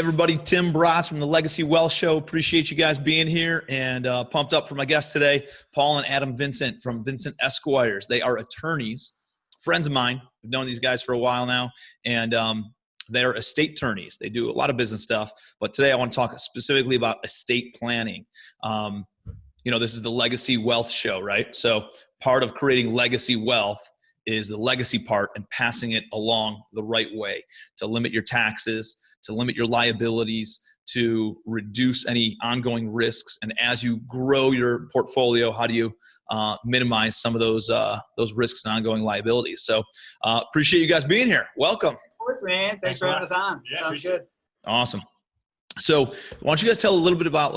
everybody, Tim Bratz from the Legacy Wealth Show. Appreciate you guys being here and pumped up for my guest today, Paul and Adam Vincent from Vincent Esquires. They are attorneys, friends of mine. I've known these guys for a while now, and they're estate attorneys. They do a lot of business stuff, but today I want to talk specifically about estate planning. This is the Legacy Wealth Show, right? So part of creating legacy wealth is the legacy part and passing it along the right way to limit your taxes, to limit your liabilities, to reduce any ongoing risks. And as you grow your portfolio, how do you minimize some of those risks and ongoing liabilities? So appreciate you guys being here. Welcome. Of course, man. Thanks for having us on. Yeah, sounds good. Awesome. So why don't you guys tell a little bit about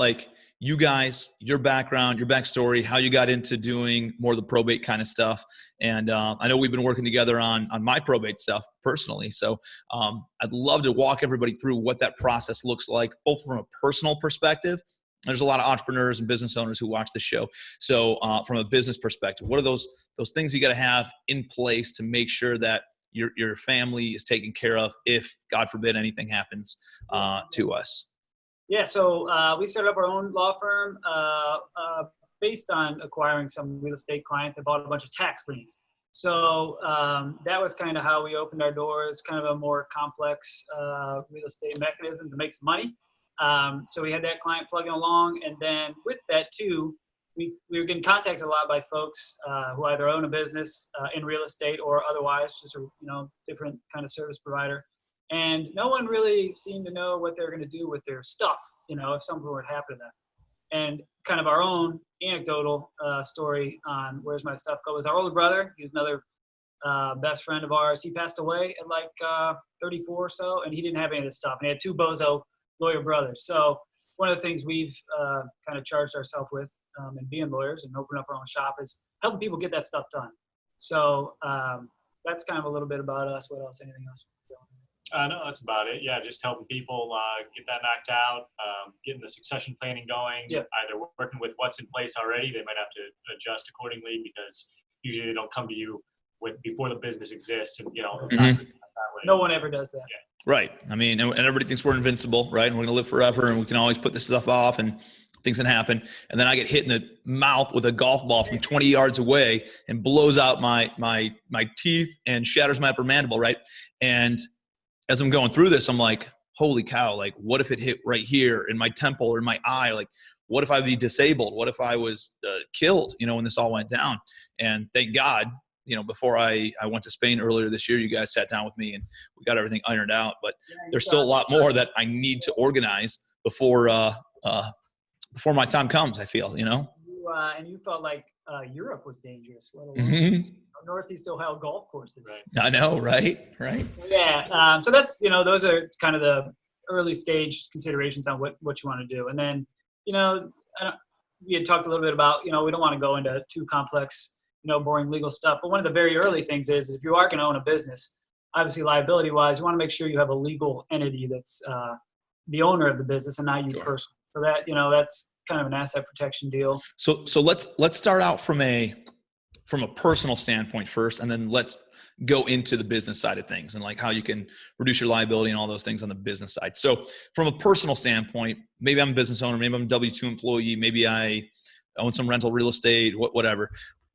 you guys, your background, your backstory, how you got into doing more of the probate kind of stuff. And I know we've been working together on my probate stuff personally. So I'd love to walk everybody through what that process looks like, both from a personal perspective. There's a lot of entrepreneurs and business owners who watch this show. So from a business perspective, what are those things you got to have in place to make sure that your family is taken care of if, God forbid, anything happens to us? Yeah, so we set up our own law firm based on acquiring some real estate client that bought a bunch of tax liens. So that was kind of how we opened our doors, kind of a more complex real estate mechanism to make some money. So we had that client plugging along. And then with that too, we were getting contacted a lot by folks who either own a business in real estate or otherwise just a different kind of service provider. And no one really seemed to know what they were going to do with their stuff, if something were to happen to them. And kind of our own anecdotal story on where's my stuff go was our older brother. He was another best friend of ours. He passed away at 34 or so, and he didn't have any of this stuff. And he had two bozo lawyer brothers. So one of the things we've kind of charged ourselves with in being lawyers and opening up our own shop is helping people get that stuff done. So that's kind of a little bit about us. What else? Anything else? No, that's about it. Yeah, just helping people get that knocked out, getting the succession planning going, either working with what's in place already. They might have to adjust accordingly because usually they don't come to you before the business exists and, that way. No one ever does that. Yeah. Right. I mean, and everybody thinks we're invincible, right? And we're going to live forever and we can always put this stuff off and things can happen. And then I get hit in the mouth with a golf ball from 20 yards away and blows out my teeth and shatters my upper mandible, right? And as I'm going through this, I'm like, holy cow, what if it hit right here in my temple or in my eye? What if I'd be disabled? What if I was killed, when this all went down? And thank God, before I went to Spain earlier this year, you guys sat down with me and we got everything ironed out. But there's still a lot more that I need to organize before my time comes, I feel, And you felt like Europe was dangerous, let alone Northeast Ohio golf courses. Right. I know, right? Yeah. So that's, those are kind of the early stage considerations on what you want to do. And then, we had talked a little bit about, we don't want to go into too complex, boring legal stuff. But one of the very early things is if you are going to own a business, obviously liability wise, you want to make sure you have a legal entity that's the owner of the business and not you personally. So that, that's kind of an asset protection deal. So let's start out from a personal standpoint first, and then let's go into the business side of things and how you can reduce your liability and all those things on the business side. So from a personal standpoint, maybe I'm a business owner, maybe I'm a W-2 employee, maybe I own some rental real estate, whatever.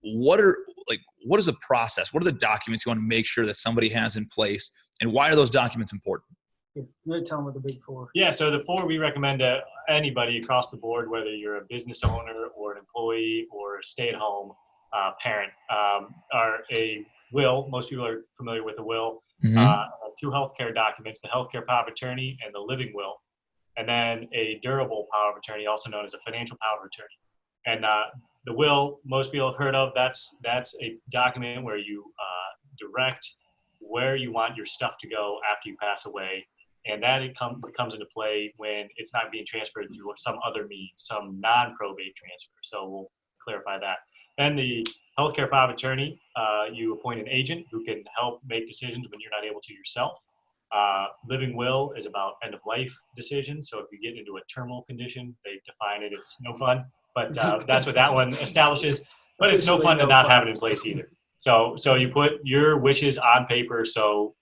What is the process? What are the documents you want to make sure that somebody has in place, and why are those documents important? Really tell them what the big four. Yeah, so the four we recommend to anybody across the board, whether you're a business owner or an employee or a stay-at-home parent, are a will. Most people are familiar with a will. Two healthcare documents, the healthcare power of attorney and the living will, and then a durable power of attorney, also known as a financial power of attorney. And the will, most people have heard of, that's a document where you direct where you want your stuff to go after you pass away. And that comes into play when it's not being transferred through some other means, some non-probate transfer. So we'll clarify that. Then the healthcare power of attorney, you appoint an agent who can help make decisions when you're not able to yourself. Living will is about end-of-life decisions. So if you get into a terminal condition, they define it, it's no fun. But that's what that one establishes. But it's no fun to not have it in place either. So you put your wishes on paper. So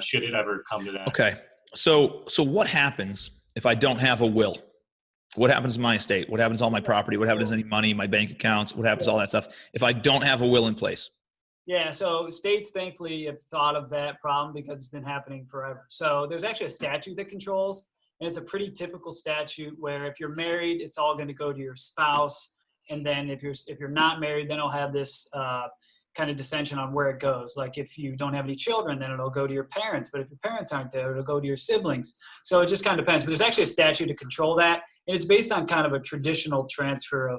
should it ever come to that? Okay. So what happens if I don't have a will? What happens to my estate? What happens to all my property? What happens to any money, my bank accounts? What happens to all that stuff if I don't have a will in place? Yeah, so states thankfully have thought of that problem because it's been happening forever. So there's actually a statute that controls, and it's a pretty typical statute where if you're married, it's all going to go to your spouse, and then if you're not married, then it'll have this kind of dissension on where it goes. Like if you don't have any children, then it'll go to your parents. But if your parents aren't there, it'll go to your siblings. So it just kind of depends. But there's actually a statute to control that, and it's based on kind of a traditional transfer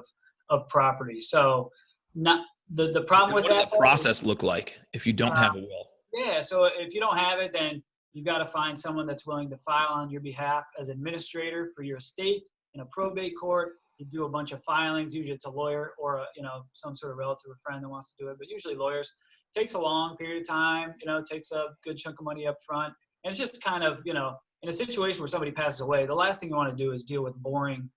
of property. So not the problem with what does that that process look like if you don't have a will? Yeah, so if you don't have it, then you've got to find someone that's willing to file on your behalf as administrator for your estate in a probate court. You do a bunch of filings. Usually it's a lawyer or some sort of relative or friend that wants to do it, but usually lawyers. It takes a long period of time. It takes a good chunk of money up front. And it's just kind of, in a situation where somebody passes away, the last thing you want to do is deal with boring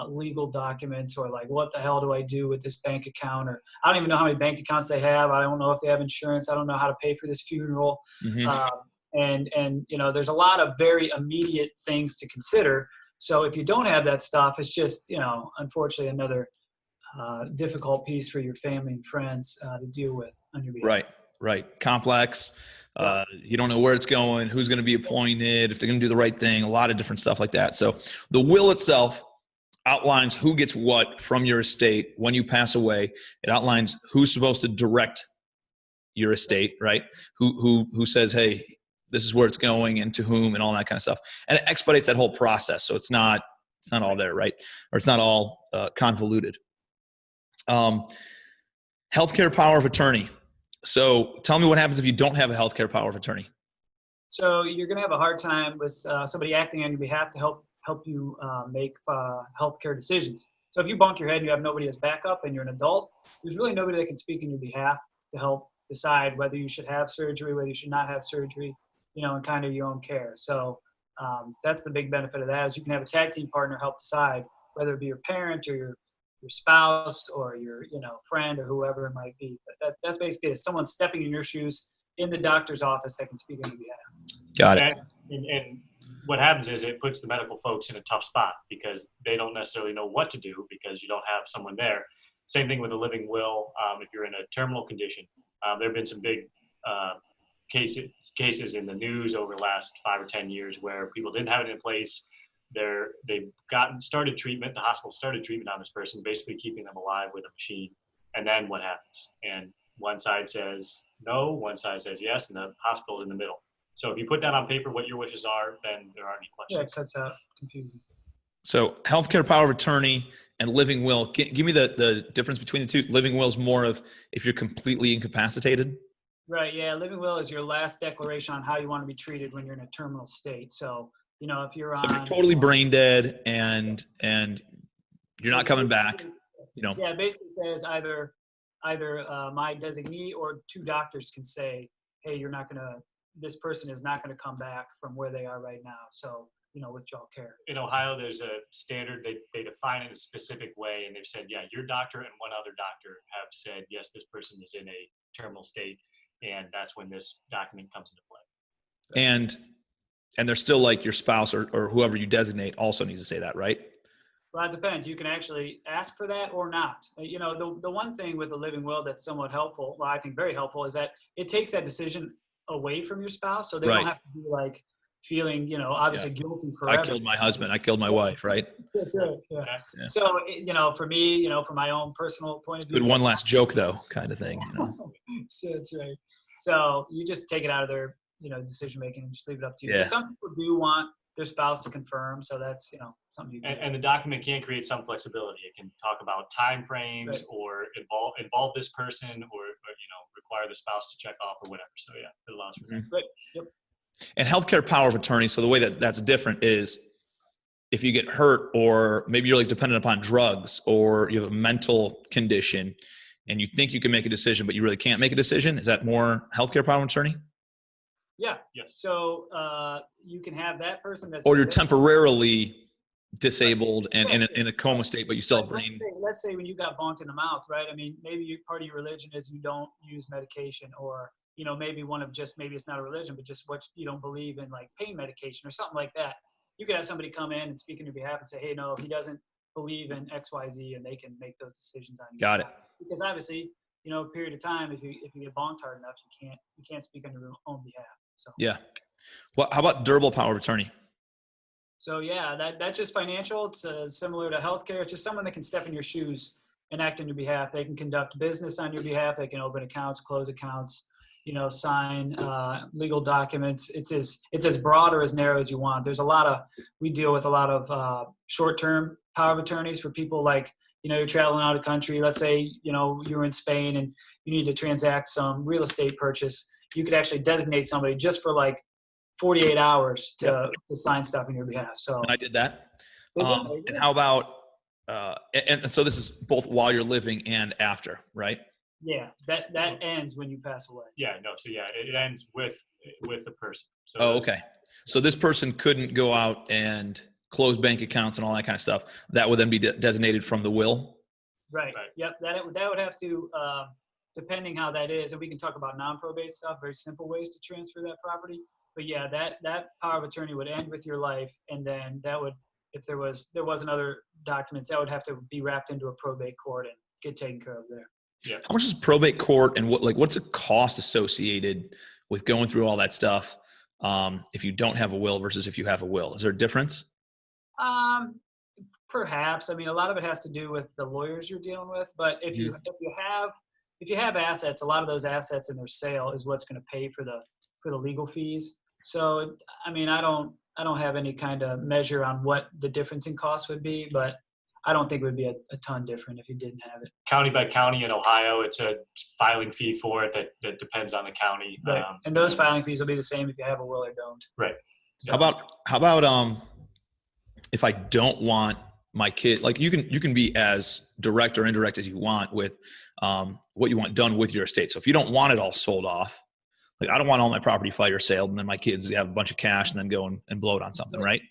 legal documents or like, what the hell do I do with this bank account? Or I don't even know how many bank accounts they have. I don't know if they have insurance. I don't know how to pay for this funeral. And there's a lot of very immediate things to consider. So if you don't have that stuff, it's just, unfortunately another difficult piece for your family and friends to deal with on your behalf. Right. Complex. You don't know where it's going, who's going to be appointed, if they're going to do the right thing, a lot of different stuff like that. So the will itself outlines who gets what from your estate when you pass away. It outlines who's supposed to direct your estate, right? Who says, hey, this is where it's going and to whom and all that kind of stuff. And it expedites that whole process. So it's not all there, right? Or it's not all convoluted. Healthcare power of attorney. So tell me what happens if you don't have a healthcare power of attorney. So you're going to have a hard time with somebody acting on your behalf to help you make healthcare decisions. So if you bump your head and you have nobody as backup and you're an adult, there's really nobody that can speak on your behalf to help decide whether you should have surgery, whether you should not have surgery, and kind of your own care. So that's the big benefit of that is you can have a tag team partner help decide whether it be your parent or your spouse or your friend or whoever it might be. But that's basically it. Someone stepping in your shoes in the doctor's office that can speak on your behalf. Got it. And what happens is it puts the medical folks in a tough spot because they don't necessarily know what to do because you don't have someone there. Same thing with a living will. If you're in a terminal condition, there have been some big cases in the news over the last 5 or 10 years where people didn't have it in place. They've started treatment. The hospital started treatment on this person, basically keeping them alive with a machine. And then what happens? And one side says no, one side says yes, and the hospital is in the middle. So if you put down on paper what your wishes are, then there aren't any questions. Yeah, it cuts out confusion. So healthcare power of attorney and living will. Give me the difference between the two. Living will is more of if you're completely incapacitated. Right. Yeah. Living will is your last declaration on how you want to be treated when you're in a terminal state. So, if you're on, if you're totally brain dead and you're not coming back, Yeah, it basically says either my designee or two doctors can say, hey, this person is not going to come back from where they are right now. So, withdraw care. In Ohio, there's a standard. They define it a specific way, and they've said, yeah, your doctor and one other doctor have said, yes, this person is in a terminal state, and that's when this document comes into play. And they're still like your spouse or whoever you designate also needs to say that, right? Well, it depends. You can actually ask for that or not. The one thing with a living will that's somewhat helpful, well, I think very helpful, is that it takes that decision away from your spouse, so they don't have to be like feeling, obviously guilty forever. I killed my husband. I killed my wife, right? That's right. Yeah. So, for me, from my own personal point of view. Good one last joke, though, kind of thing. So that's right. So you just take it out of their, decision making and just leave it up to you. Yeah. But some people do want their spouse to confirm, so that's something you can do. And the document can create some flexibility. It can talk about time frames or involve this person or require the spouse to check off or whatever. So yeah, it allows for that. Right. Yep. And healthcare power of attorney. So the way that's different is if you get hurt or maybe you're like dependent upon drugs or you have a mental condition and you think you can make a decision, but you really can't make a decision. Is that more healthcare power of attorney? Yeah. Yes. So you can have that person that's. Or you're temporarily disabled and in a coma state, but you still have brain. Let's say when you got bonked in the mouth, right? I mean, maybe part of your religion is you don't use medication or maybe maybe it's not a religion, but just what you don't believe in, like pain medication or something like that. You could have somebody come in and speak on your behalf and say, hey, no, he doesn't believe in X, Y, Z, and they can make those decisions on you. Got it. Because obviously, a period of time, if you get bonked hard enough, you can't speak on your own behalf. So Yeah. Well, how about durable power of attorney? So yeah, that's just financial. It's similar to healthcare. It's just someone that can step in your shoes and act on your behalf. They can conduct business on your behalf. They can open accounts, close accounts, sign legal documents. It's as broad or as narrow as you want. We deal with a lot of short-term power of attorneys for people like, you're traveling out of country. Let's say, you're in Spain and you need to transact some real estate purchase. You could actually designate somebody just for like 48 hours to sign stuff on your behalf. So and I did that. And how about, and so this is both while you're living and after, right? Yeah, that ends when you pass away. Yeah, no. So yeah, it ends with the person. So okay. So this person couldn't go out and close bank accounts and all that kind of stuff. That would then be designated from the will. Right. Yep. That would have to, depending how that is, and we can talk about non-probate stuff, very simple ways to transfer that property. But yeah, that power of attorney would end with your life, and then that would, if there wasn't other documents, that would have to be wrapped into a probate court and get taken care of there. Yeah. How much is probate court, and what's the cost associated with going through all that stuff if you don't have a will versus if you have a will? Is there a difference? Perhaps. I mean, a lot of it has to do with the lawyers you're dealing with. But if you have assets, a lot of those assets in their sale is what's going to pay for the legal fees. So, I mean, I don't have any kind of measure on what the difference in cost would be, but I don't think it would be a ton different if you didn't have it. County by county in Ohio, it's a filing fee for it that depends on the county. Right. And those filing fees will be the same if you have a will or don't. Right. So, how about if I don't want my kid, like you can be as direct or indirect as you want with what you want done with your estate. So if you don't want it all sold off, like I don't want all my property fire sale and then my kids have a bunch of cash and then go and blow it on something, right?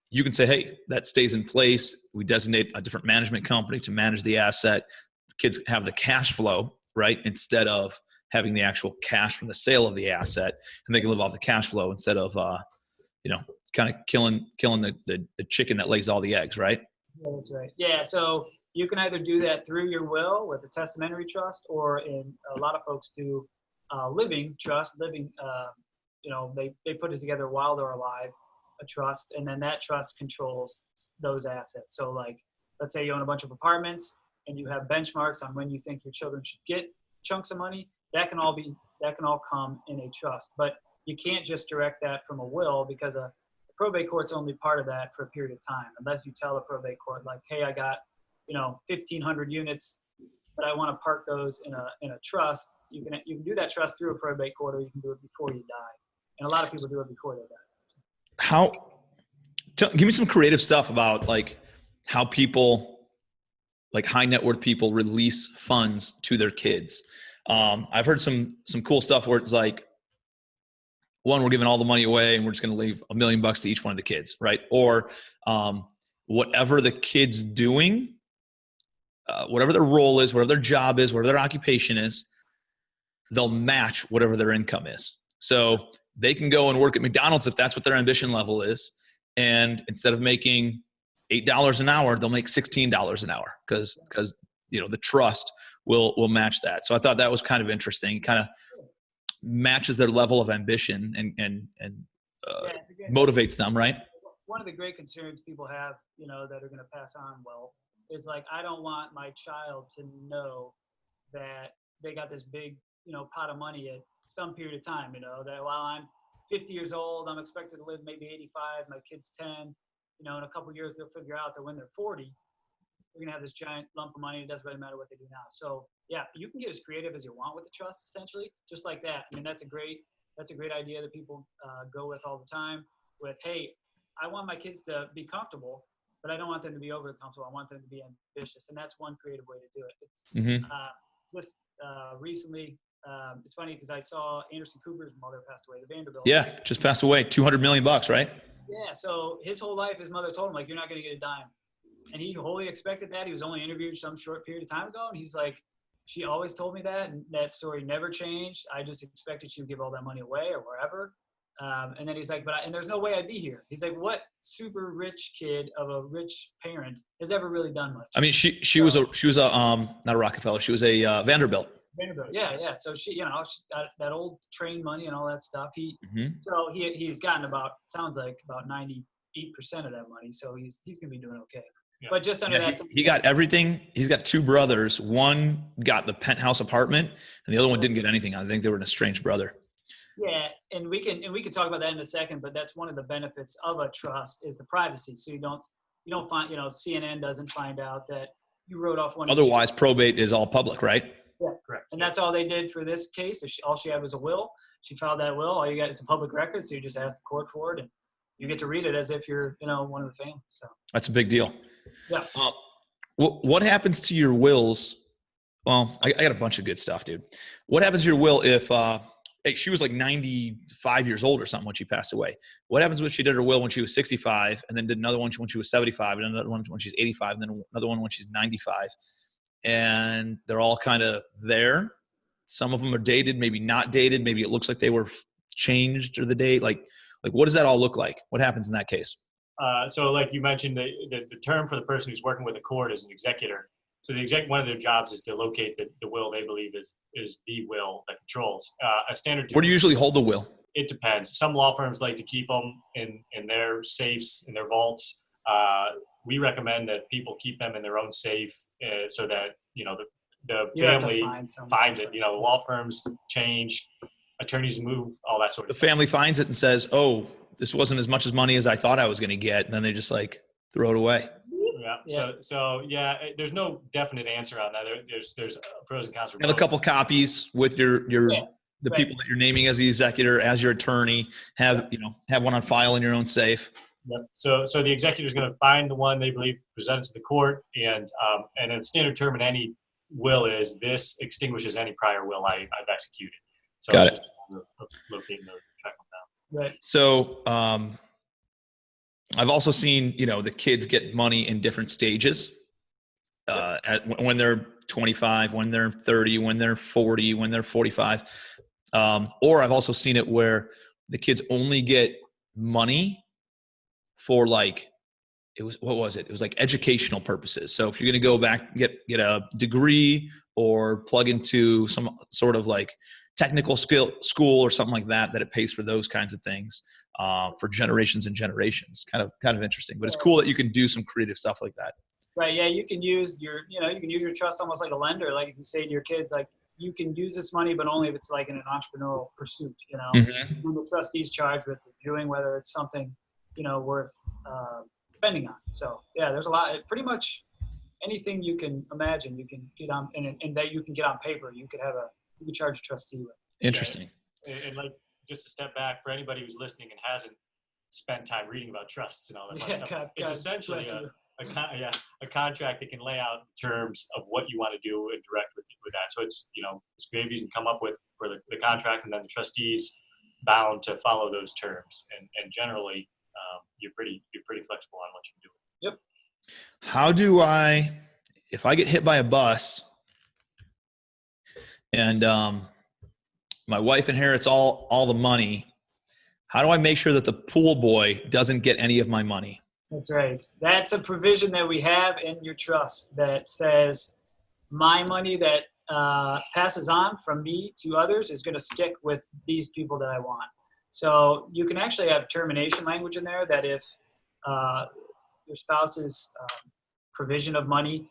You can say, hey, that stays in place. We designate a different management company to manage the asset. The kids have the cash flow, right? Instead of having the actual cash from the sale of the asset, and they can live off the cash flow instead of, kind of killing the chicken that lays all the eggs, right? Yeah, that's right. Yeah, so you can either do that through your will with a testamentary trust, or in a lot of folks do living trust. They put it together while they're alive, a trust, and then that trust controls those assets. So like, let's say you own a bunch of apartments and you have benchmarks on when you think your children should get chunks of money. That can all come in a trust, but you can't just direct that from a will, because a probate court's only part of that for a period of time, unless you tell the probate court, like, hey, I got 1,500 units, but I want to park those in a trust. You can do that trust through a probate court, or you can do it before you die. And a lot of people do it before they die. Give me some creative stuff about like how people, like high net worth people, release funds to their kids. I've heard some cool stuff where it's like, one, we're giving all the money away and we're just going to leave $1 million to each one of the kids, right? Or whatever the kid's doing, whatever their role is, whatever their job is, whatever their occupation is, they'll match whatever their income is. So they can go and work at McDonald's if that's what their ambition level is. And instead of making $8 an hour, they'll make $16 an hour because the trust will match that. So I thought that was kind of interesting. Kind of matches their level of ambition and motivates them, right? One of the great concerns people have, that are going to pass on wealth is like, I don't want my child to know that they got this big, pot of money at some period of time, that while I'm 50 years old, I'm expected to live maybe 85, my kid's 10, in a couple of years, they'll figure out that when they're 40, they're going to have this giant lump of money. It doesn't really matter what they do now. So yeah, you can get as creative as you want with the trust, essentially, just like that. I mean, that's a great idea that people go with all the time with, hey, I want my kids to be comfortable, but I don't want them to be overly comfortable. I want them to be ambitious. And that's one creative way to do it. It's just recently, it's funny because I saw Anderson Cooper's mother passed away, the Vanderbilt. Yeah, just passed away. $200 million, right? Yeah. So his whole life, his mother told him, like, you're not going to get a dime. And he wholly expected that. He was only interviewed some short period of time ago. And he's like, She always told me that, and that story never changed. I just expected she would give all that money away or wherever. And then he's like, and there's no way I'd be here. He's like, what super rich kid of a rich parent has ever really done much? I mean, she was a not a Rockefeller. She was a Vanderbilt. Vanderbilt, yeah. So she got that old train money and all that stuff. Mm-hmm. So he's gotten sounds like about 98% of that money. So he's gonna be doing okay. Yeah. But just under that, he got everything. He's got two brothers. One got the penthouse apartment, and the other one didn't get anything. I think they were an estranged brother. Yeah, and we can talk about that in a second. But that's one of the benefits of a trust is the privacy. So you don't find CNN doesn't find out that you wrote off one. Otherwise, probate is all public, right? Yeah, correct. And that's all they did for this case. All she had was a will. She filed that will. All you got, it's a public record, so you just ask the court for it, and you get to read it as if you're, one of the family. So that's a big deal. Yeah. What happens to your wills? Well, I got a bunch of good stuff, dude. What happens to your will if she was like 95 years old or something when she passed away? What happens if she did her will when she was 65 and then did another one when she was 75 and another one when she's 85 and then another one when she's 95? And they're all kind of there. Some of them are dated, maybe not dated. Maybe it looks like they were changed or the date. Like what does that all look like? What happens in that case? So like you mentioned, the term for the person who's working with the court is an executor. So one of their jobs is to locate the will they believe is the will that controls. A standard. Where do you usually hold the will? It depends. Some law firms like to keep them in their safes, in their vaults. We recommend that people keep them in their own safe so that the family finds it. Law firms change, attorneys move, all that sort of stuff. The family finds it and says, "Oh, this wasn't as much as money as I thought I was going to get," and then they just like throw it away. Yeah. So there's no definite answer on that. There's pros and cons. Have a couple copies with the people that you're naming as the executor, as your attorney. Have one on file in your own safe. Yep. So the executor is going to find the one they believe, present it to the court, and a standard term in any will is this extinguishes any prior will I've executed. So got it. Just locating those, track them down. Right. So I've also seen the kids get money in different stages. When they're 25, when they're 30, when they're 40, when they're 45. Or I've also seen it where the kids only get money for it was like educational purposes. So if you're going to go back, get a degree or plug into some sort of like technical school or something like that it pays for those kinds of things for generations and generations. Kind of interesting, but it's cool that you can do some creative stuff like that. Right. Yeah. You can use your trust almost like a lender. Like if you say to your kids, like, you can use this money, but only if it's like in an entrepreneurial pursuit, Mm-hmm. And the trustee's charged with reviewing whether it's something, worth spending on. So yeah, there's a lot, pretty much anything you can imagine, you can get on, and that you can get on paper, you could charge a trustee with. Interesting. And like, just to step back for anybody who's listening and hasn't spent time reading about trusts and all that kind of stuff, it's essentially a contract that can lay out terms of what you want to do and direct with that. So it's, it's great if you can come up with for the contract, and then the trustees bound to follow those terms. And generally, you're pretty flexible on what you can do. Yep. How do if I get hit by a bus and my wife inherits all the money, how do I make sure that the pool boy doesn't get any of my money? That's right. That's a provision that we have in your trust that says my money that passes on from me to others is going to stick with these people that I want. So you can actually have termination language in there that if your spouse's provision of money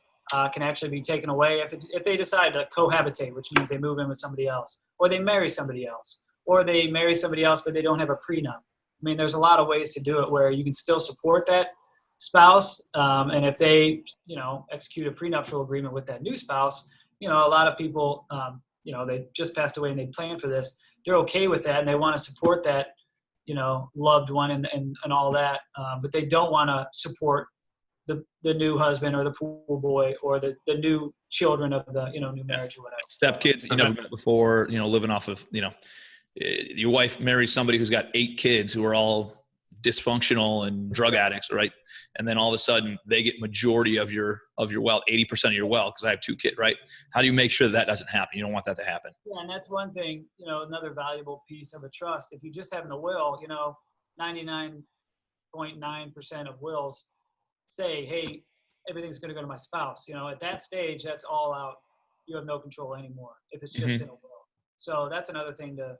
can actually be taken away if they decide to cohabitate, which means they move in with somebody else, or they marry somebody else, or they marry somebody else but they don't have a prenup. I mean, there's a lot of ways to do it where you can still support that spouse, and if they, execute a prenuptial agreement with that new spouse, a lot of people, they just passed away and they planned for this. They're okay with that and they want to support that, loved one and all that, but they don't want to support the new husband or the pool boy or the new children of the, new marriage or whatever. Stepkids you never met before, living off of, your wife marries somebody who's got 8 kids who are all dysfunctional and drug addicts, right? And then all of a sudden they get majority of your wealth, 80% of your wealth, because I have 2 kids, right? How do you make sure that doesn't happen? You don't want that to happen. Yeah, and that's one thing, another valuable piece of a trust. If you just have a will, 99.9% of wills say, hey, everything's going to go to my spouse. At that stage, that's all out. You have no control anymore if it's just in a will. So that's another thing to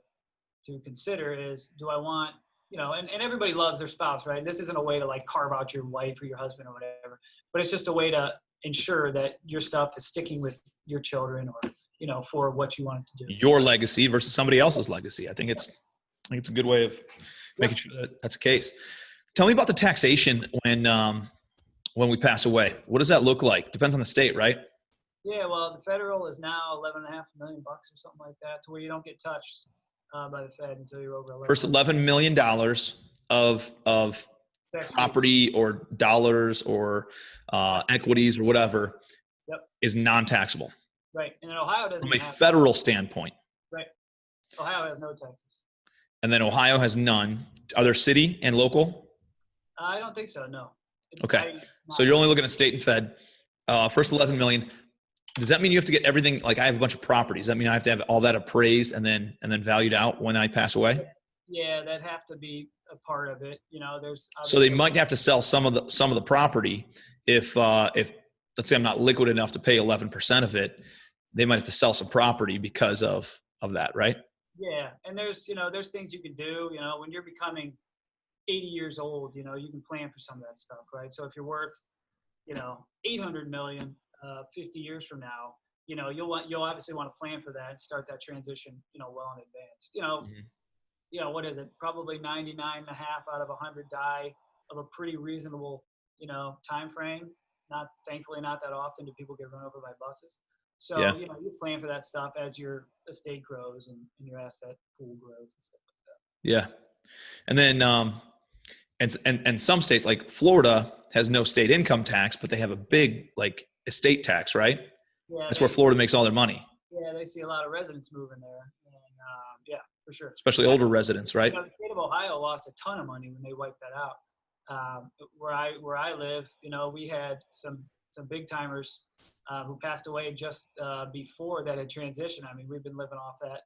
consider is, do I want, and everybody loves their spouse, right? This isn't a way to like carve out your wife or your husband or whatever, but it's just a way to ensure that your stuff is sticking with your children or, for what you want it to do. Your legacy versus somebody else's legacy. I think it's a good way of making sure that that's the case. Tell me about the taxation when we pass away. What does that look like? Depends on the state, right? Yeah, well, the federal is now $11.5 million or something like that, to where you don't get touched by the Fed until you're over 11. First $11 million of property or dollars or equities or whatever is non-taxable. Right, and Ohio doesn't. From a federal standpoint. Right, Ohio has no taxes. And then Ohio has none. Are there city and local? I don't think so. No. Okay, so you're only looking at state and Fed. First 11 million. Does that mean you have to get everything? Like I have a bunch of properties. Does that mean I have to have all that appraised and then valued out when I pass away? Yeah, that'd have to be a part of it. There's. So they might have to sell some of the property if let's say I'm not liquid enough to pay 11% of it. They might have to sell some property because of that, right? Yeah, and there's things you can do. When you're becoming 80 years old, you can plan for some of that stuff, right? So if you're worth, 800 million, 50 years from now, you'll obviously want to plan for that and start that transition, well in advance. What is it? Probably 99.5 out of 100 die of a pretty reasonable, time frame. Thankfully not that often do people get run over by buses. So, you plan for that stuff as your estate grows and your asset pool grows and stuff like that. Yeah. And then, and some states like Florida has no state income tax, but they have a big like estate tax, right? Yeah. That's where Florida makes all their money. Yeah. They see a lot of residents moving there. And yeah, for sure. Especially older residents, right? The state of Ohio lost a ton of money when they wiped that out. Where I live, we had some big timers who passed away just before that had transitioned. I mean, we've been living off that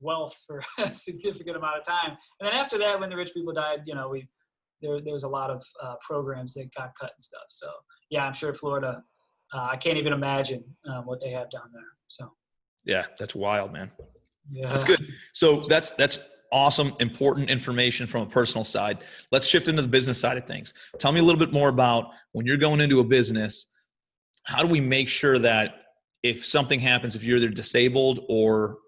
wealth for a significant amount of time. And then after that, when the rich people died, there was a lot of programs that got cut and stuff. So yeah, I'm sure Florida, I can't even imagine what they have down there. So yeah, that's wild, man. Yeah, that's good. So that's awesome, important information from a personal side. Let's shift into the business side of things. Tell me a little bit more about when you're going into a business. How do we make sure that if something happens, if you're either disabled or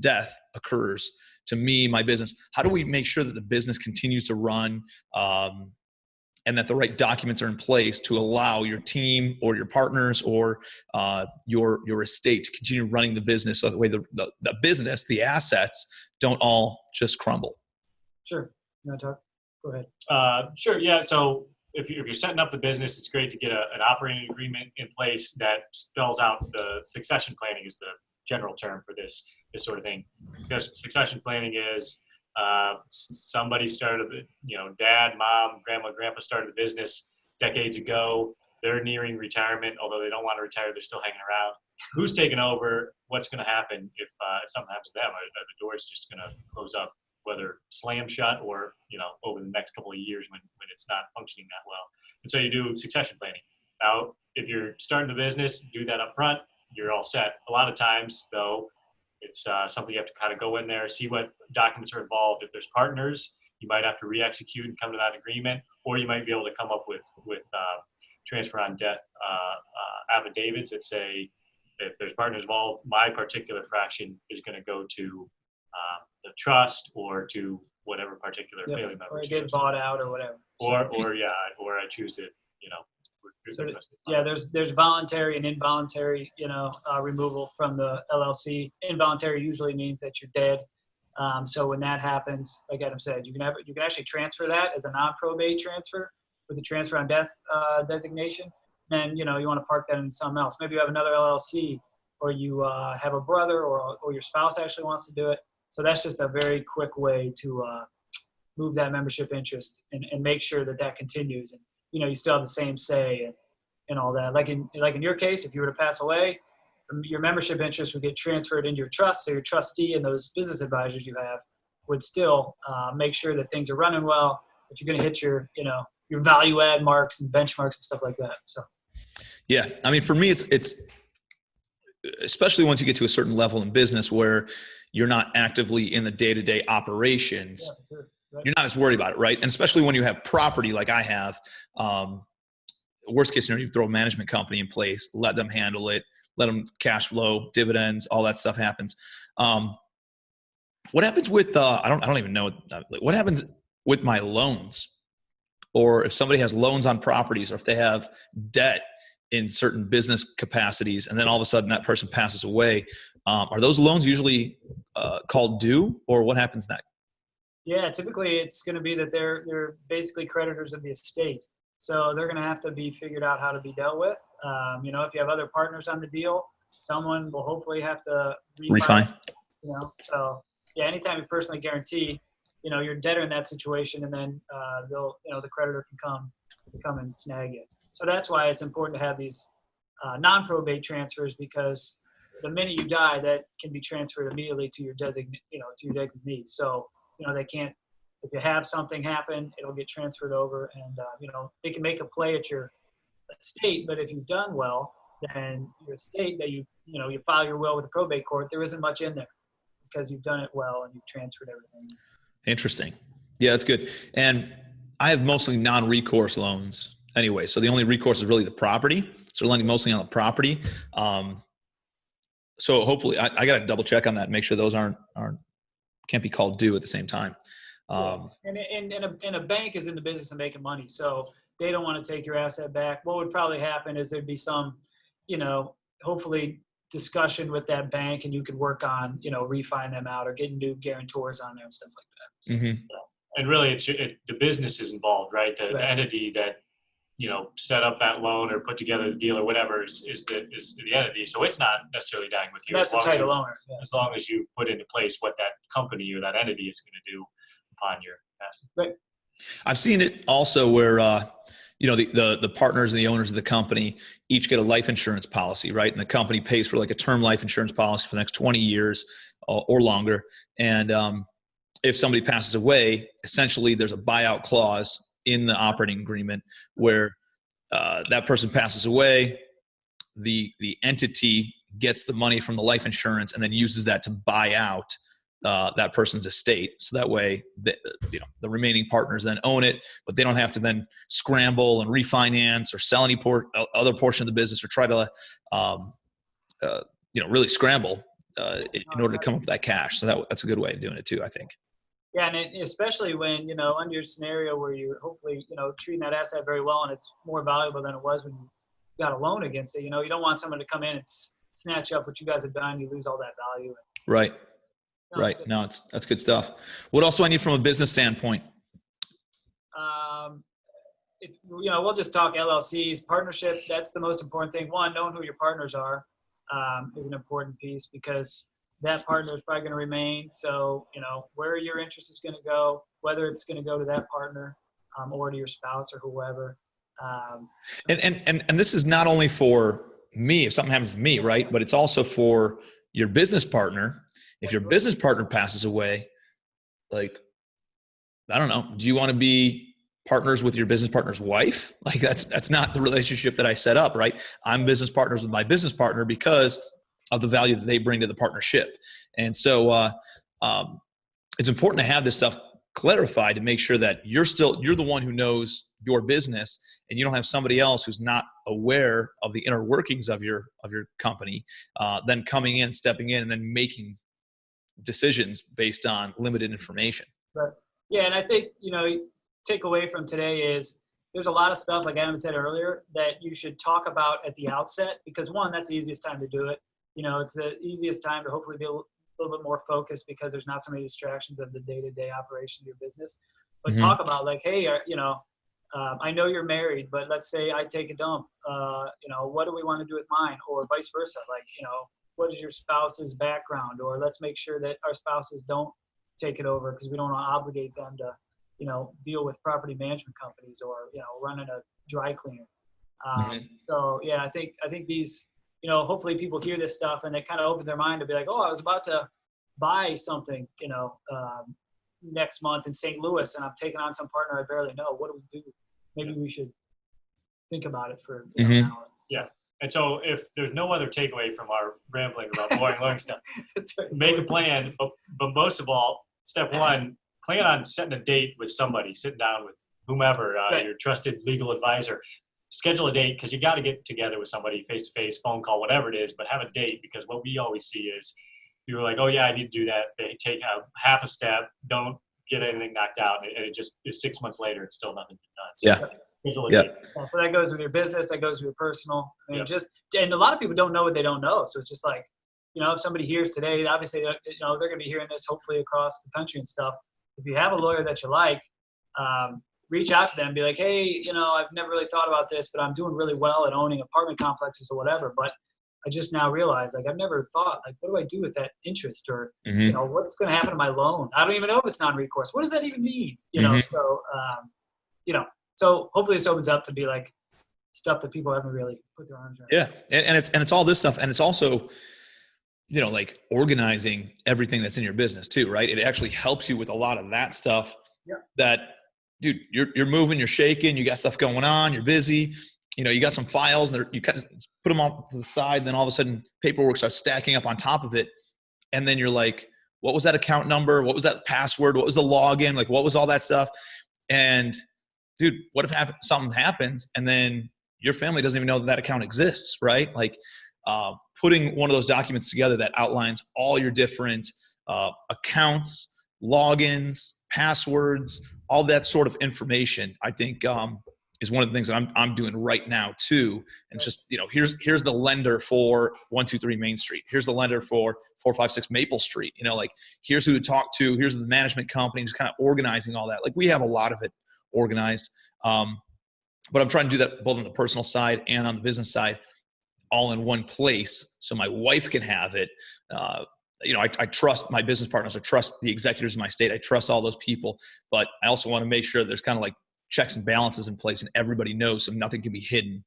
death occurs to me, my business, how do we make sure that the business continues to run and that the right documents are in place to allow your team or your partners or your estate to continue running the business so that way the business, the assets don't all just crumble? Sure. You want to talk? Go ahead. Sure. Yeah. So if you're setting up the business, it's great to get an operating agreement in place that spells out the succession planning is the general term for this sort of thing. Because succession planning is somebody started, dad, mom, grandma, grandpa started the business decades ago. They're nearing retirement, although they don't want to retire. They're still hanging around. Who's taking over? What's going to happen if something happens to them? The door's just going to close up, whether slam shut or, over the next couple of years when it's not functioning that well. And so you do succession planning. Now, if you're starting the business, do that up front, you're all set. A lot of times, though, it's something you have to kind of go in there, see what documents are involved. If there's partners, you might have to re-execute and come to that agreement, or you might be able to come up with transfer on death affidavits that say, if there's partners involved, my particular fraction is going to go to the trust or to whatever particular family member. Or get bought out or whatever. Or I choose to, So, yeah, there's voluntary and involuntary, removal from the LLC. Involuntary usually means that you're dead. So when that happens, like Adam said, you can actually transfer that as a non-probate transfer with the transfer on death designation. And you want to park that in something else. Maybe you have another LLC, or you have a brother, or your spouse actually wants to do it. So that's just a very quick way to move that membership interest and make sure that that continues. And, you still have the same say and all that. Like in your case, if you were to pass away, your membership interest would get transferred into your trust. So your trustee and those business advisors you have would still make sure that things are running well, that you're going to hit your value add marks and benchmarks and stuff like that. So, yeah, I mean, for me, it's especially once you get to a certain level in business where you're not actively in the day-to-day operations, yeah, sure. Right. You're not as worried about it, right? And especially when you have property like I have, worst case scenario, you throw a management company in place, let them handle it, let them cash flow, dividends, all that stuff happens. What happens with, I don't even know, what happens with my loans? Or if somebody has loans on properties, or if they have debt in certain business capacities, and then all of a sudden that person passes away, are those loans usually called due, or what happens next? Yeah, typically it's going to be that they're basically creditors of the estate. So they're going to have to be figured out how to be dealt with. If you have other partners on the deal, someone will hopefully have to Refi. So yeah, anytime you personally guarantee, you're debtor in that situation, and then the creditor can come and snag it. So that's why it's important to have these non-probate transfers, because the minute you die, that can be transferred immediately to your designee. So they can't. If you have something happen, it'll get transferred over, and they can make a play at your estate. But if you've done well, then your estate that you file your will with the probate court, there isn't much in there because you've done it well and you've transferred everything. Interesting. Yeah, that's good. And I have mostly non-recourse loans anyway. So the only recourse is really the property. So we're lending mostly on the property. So hopefully I got to double check on that and make sure those can't be called due at the same time. And a bank is in the business of making money. So they don't want to take your asset back. What would probably happen is there'd be some, hopefully discussion with that bank, and you could work on, refining them out or getting new guarantors on there and stuff like that. So, mm-hmm. And really the business is involved, right? The entity that, set up that loan or put together the deal or whatever is the entity. So it's not necessarily dying with you. That's the title owner. Yeah. As long as you've put into place what that company or that entity is going to do upon your passing. Right. I've seen it also where, the partners and the owners of the company each get a life insurance policy, right? And the company pays for like a term life insurance policy for the next 20 years or longer. And if somebody passes away, essentially there's a buyout clause in the operating agreement where that person passes away, the entity gets the money from the life insurance and then uses that to buy out that person's estate. So that way, the remaining partners then own it, but they don't have to then scramble and refinance or sell any other portion of the business or try to, really scramble in order to come up with that cash. So that's a good way of doing it too, I think. Yeah, and especially when, under your scenario where you're hopefully, treating that asset very well and it's more valuable than it was when you got a loan against it. You don't want someone to come in and snatch up what you guys have done. You lose all that value. Right. Right. No, that's good stuff. What else do I need from a business standpoint? We'll just talk LLCs, partnership. That's the most important thing. One, knowing who your partners are is an important piece, because that partner is probably going to remain. So, where your interest is going to go, whether it's going to go to that partner or to your spouse or whoever. And this is not only for me, if something happens to me, right? But it's also for your business partner. If your business partner passes away, like, I don't know, do you want to be partners with your business partner's wife? Like that's not the relationship that I set up, right? I'm business partners with my business partner because of the value that they bring to the partnership. And so it's important to have this stuff clarified to make sure that you're the one who knows your business, and you don't have somebody else who's not aware of the inner workings of your company, then coming in, stepping in, and then making decisions based on limited information. Right. Yeah. And I think, take away from today is there's a lot of stuff, like Adam said earlier, that you should talk about at the outset, because one, that's the easiest time to do it. It's the easiest time to hopefully be a little bit more focused because there's not so many distractions of the day-to-day operation of your business. But Mm-hmm. talk about like, hey, I know you're married, but let's say I take a dump. What do we want to do with mine, or vice versa? Like, what is your spouse's background? Or let's make sure that our spouses don't take it over, because we don't want to obligate them to deal with property management companies or, running a dry cleaner. Mhm. So yeah, I think these, hopefully people hear this stuff and it kind of opens their mind to be like, oh, I was about to buy something, next month in St. Louis, and I'm taking on some partner I barely know. What do we do? Maybe we should think about it for an Mhm. hour. Yeah. And so if there's no other takeaway from our rambling about boring learning stuff, It's very make a important. plan. But most of all, step one, plan on setting a date with somebody, sitting down with whomever, Right. your trusted legal advisor. Schedule a date because you got to get together with somebody face to face, phone call, whatever it is, but have a date, because what we always see is people are like, oh, yeah, I need to do that. They take half a step, don't get anything knocked out. And it just is 6 months later, it's still nothing done. So Yeah. schedule a Yeah. date. Yeah, so that goes with your business, that goes with your personal. I mean, Yep. and a lot of people don't know what they don't know. So it's just like, if somebody hears today, obviously, they're going to be hearing this hopefully across the country and stuff. If you have a lawyer that you like, reach out to them and be like, hey, I've never really thought about this, but I'm doing really well at owning apartment complexes or whatever. But I just now realized, like, I've never thought, like, what do I do with that interest? Or, Mhm. what's going to happen to my loan? I don't even know if it's non-recourse. What does that even mean? Mhm. So, so hopefully this opens up to be like stuff that people haven't really put their arms around. Yeah. And it's all this stuff. And it's also, like organizing everything that's in your business too, right? It actually helps you with a lot of that stuff. Yeah. That, dude, you're moving, you're shaking, you got stuff going on, you're busy, you got some files and you kind of put them off to the side. Then all of a sudden paperwork starts stacking up on top of it. And then you're like, what was that account number? What was that password? What was the login? Like, what was all that stuff? And dude, what if something happens and then your family doesn't even know that account exists, right? Like, putting one of those documents together that outlines all your different accounts, logins, passwords, all that sort of information, I think is one of the things that I'm doing right now too. And just, here's the lender for 123 Main Street. Here's the lender for 456 Maple Street. Like, here's who to talk to. Here's the management company. Just kind of organizing all that. Like, we have a lot of it organized. But I'm trying to do that both on the personal side and on the business side, all in one place, so my wife can have it. I trust my business partners. I trust the executors in my state. I trust all those people, but I also want to make sure there's kind of like checks and balances in place and everybody knows, so nothing can be hidden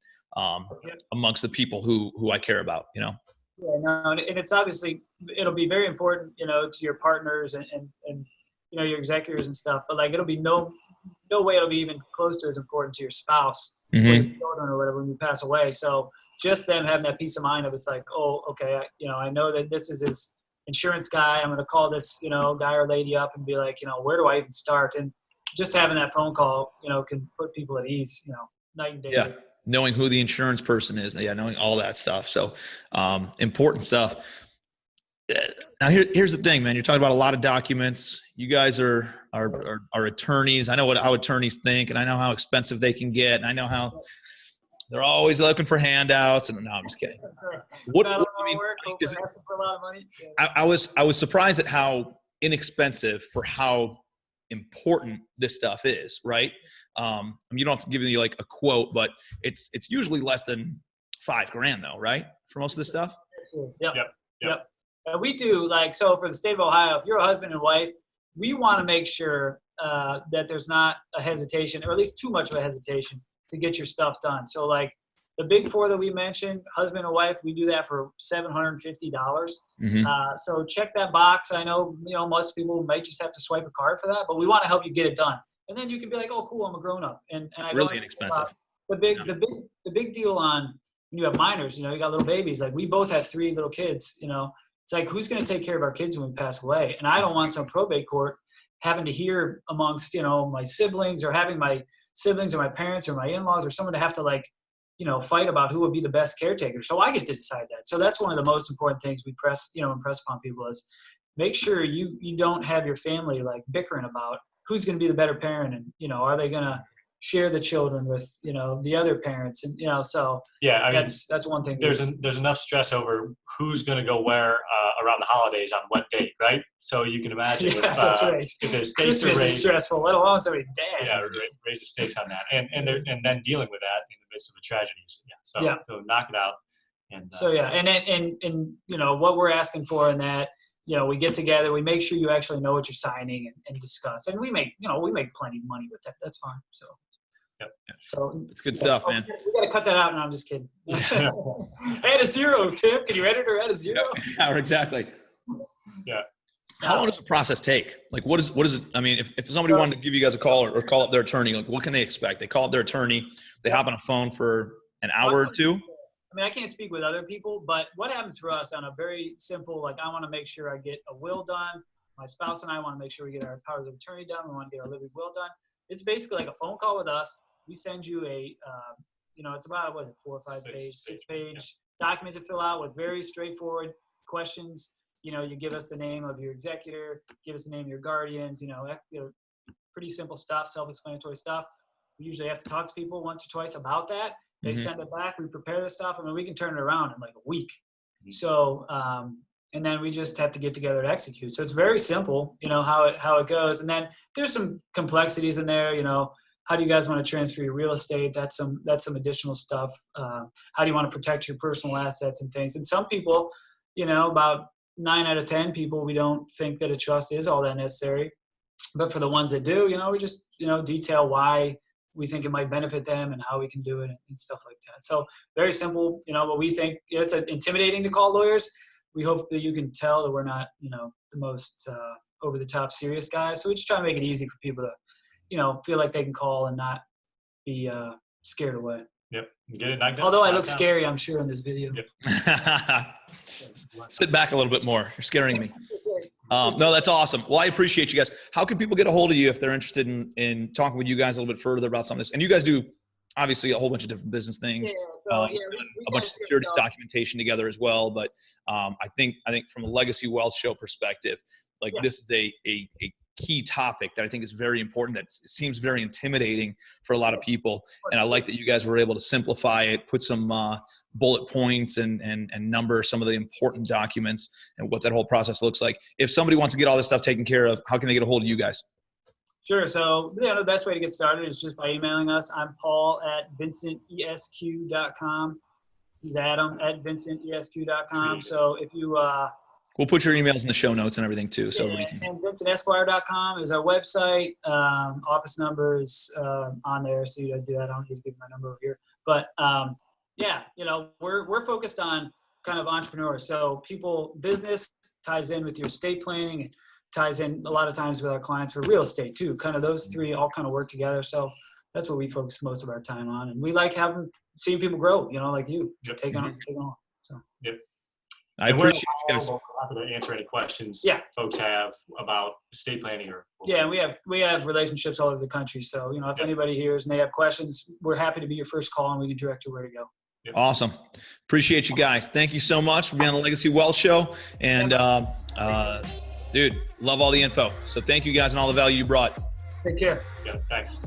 amongst the people who I care about, Yeah, no, and it's obviously, it'll be very important, to your partners and your executors and stuff, but like, it'll be no way it'll be even close to as important to your spouse or your children or whatever when you pass away. So just them having that peace of mind of, it's like, oh, okay, I know that this is his insurance guy. I'm going to call this, guy or lady up and be like, where do I even start? And just having that phone call, can put people at ease, night and day. Yeah. Knowing who the insurance person is. Yeah. Knowing all that stuff. So, important stuff. Now here's the thing, man. You're talking about a lot of documents. You guys are attorneys. I know how attorneys think, and I know how expensive they can get, and I know how they're always looking for handouts. And no, I'm just kidding. Asking for a lot of money. I was surprised at how inexpensive for how important this stuff is, right? You don't have to give me like a quote, but it's usually less than $5,000 though, right? For most of this stuff. Yep. We do, like, so for the state of Ohio, if you're a husband and wife, we want to make sure that there's not a hesitation, or at least too much of a hesitation, to get your stuff done. So like the big four that we mentioned, husband and wife, we do that for $750. So check that box. I know, most people might just have to swipe a card for that, but we want to help you get it done. And then you can be like, oh, cool, I'm a grown up. And it's really inexpensive. The big deal on when you have minors, you got little babies. Like, we both have 3 little kids, It's like, who's going to take care of our kids when we pass away? And I don't want some probate court having to hear amongst, my siblings, or having my siblings or my parents or my in-laws or someone to have to fight about who would be the best caretaker. So I get to decide that. So that's one of the most important things we impress upon people is make sure you don't have your family like bickering about who's going to be the better parent. And, are they going to share the children with, the other parents, and, so yeah, I mean, that's one thing. There's enough stress over who's going to go where around the holidays on what date, right? So you can imagine if the stakes Christmas are raised, is stressful, let alone somebody's dad. Yeah, raise the stakes on that, and then dealing with that in the midst of a tragedy. So knock it out. And and what we're asking for in that, we get together, we make sure you actually know what you're signing and discuss. And we make plenty of money with that. That's fine. So. Yep. So it's good stuff, man. We got to cut that out. No, I'm just kidding. Add a zero, Tim. Can you edit or add a zero? Yeah, exactly. Yeah. How long does the process take? Like, what is it? I mean, if somebody wanted to give you guys a call or call up their attorney, like, what can they expect? They call up their attorney, they hop on a phone for an hour or two. I mean, I can't speak with other people, but what happens for us on a very simple, like, I want to make sure I get a will done. My spouse and I want to make sure we get our powers of attorney done. We want to get our living will done. It's basically like a phone call with us. We send you a, it's about, 4 or 5 page, 6 page document to fill out with very straightforward questions. You give us the name of your executor, give us the name of your guardians, pretty simple stuff, self-explanatory stuff. We usually have to talk to people once or twice about that. They send it back. We prepare the stuff. I mean, we can turn it around in like a week. So, and then we just have to get together to execute. So it's very simple, how it goes. And then there's some complexities in there, how do you guys want to transfer your real estate? That's some additional stuff. How do you want to protect your personal assets and things? And some people, about 9 out of 10 people, we don't think that a trust is all that necessary. But for the ones that do, we just, detail why we think it might benefit them and how we can do it and stuff like that. So very simple, but we think it's intimidating to call lawyers. We hope that you can tell that we're not, the most over the top serious guys. So we just try to make it easy for people to, feel like they can call and not be scared away. Yep. Get it knocked out. Although I look scary, I'm sure, in this video. Yep. Sit back a little bit more. You're scaring me. No, that's awesome. Well, I appreciate you guys. How can people get a hold of you if they're interested in talking with you guys a little bit further about some of this? And you guys do obviously a whole bunch of different business things, we a bunch of securities documentation together as well. But I think from a legacy wealth show perspective, this is a key topic that I think is very important, that seems very intimidating for a lot of people. And I like that you guys were able to simplify it, put some bullet points and number some of the important documents and what that whole process looks like. If somebody wants to get all this stuff taken care of, how can they get a hold of you guys? Sure. So the best way to get started is just by emailing us. I'm Paul at vincentesq.com. He's Adam at vincentesq.com. So if you we'll put your emails in the show notes and everything too. So everybody can. And VincentEsquire.com is our website. Office number is on there. So you do that. I don't need to give my number over here. But we're focused on kind of entrepreneurs. So business ties in with your estate planning, and ties in a lot of times with our clients for real estate too. Kind of those three all kind of work together. So that's what we focus most of our time on. And we like seeing people grow, like you, take on. So. Yep. I appreciate you guys. Happy to answer any questions folks have about estate planning we have relationships all over the country. So, if anybody hears and they have questions, we're happy to be your first call and we can direct you where to go. Yep. Awesome. Appreciate you guys. Thank you so much for being on the Legacy Wealth Show. And dude, love all the info. So thank you guys and all the value you brought. Take care. Yeah, thanks.